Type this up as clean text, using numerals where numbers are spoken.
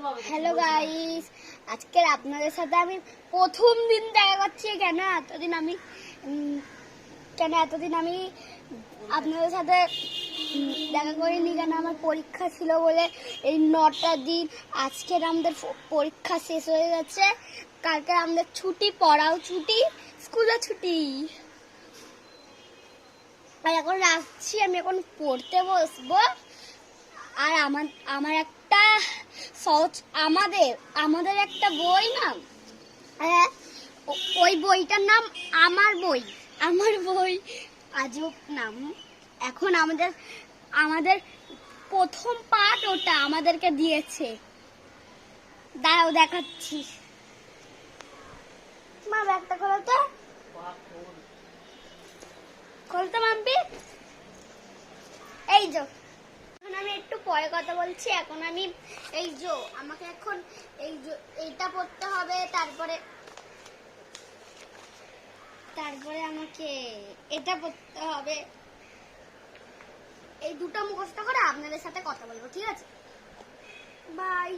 Hello guys, আজকের আপনাদের সাথে আমি প্রথম দিন দেখা করছি। কেন এতদিন আমি আপনাদের সাথে দেখা করিনি, কেন আমার পরীক্ষা ছিল বলে। এই 9টা দিন আজকের আমাদের পরীক্ষা শেষ হয়ে গেছে। কালকে আমাদের ছুটি, পড়াও ছুটি, স্কুলও ছুটি। আর এখন রাখছি, আমি এখন পড়তে বসবো। আর আমার একটা সহজ আমাদের একটা বই না, ওই বইটার নাম আমার বই। আজব নাম। এখন আমাদের প্রথম পাঠ ওটা আমাদেরকে দিয়েছে। দাঁড়াও দেখাচ্ছি। মা ব্যাগটা খোলতে মাম্পি। এই যো, এখন আমি একটু পরে কথা বলছি। এখন আমি আমাকে এখন এইটা পড়তে হবে, তারপরে আমাকে এটা পড়তে হবে। এই দুটো মুখস্থ করে আপনাদের সাথে কথা বলবো, ঠিক আছে? বাই।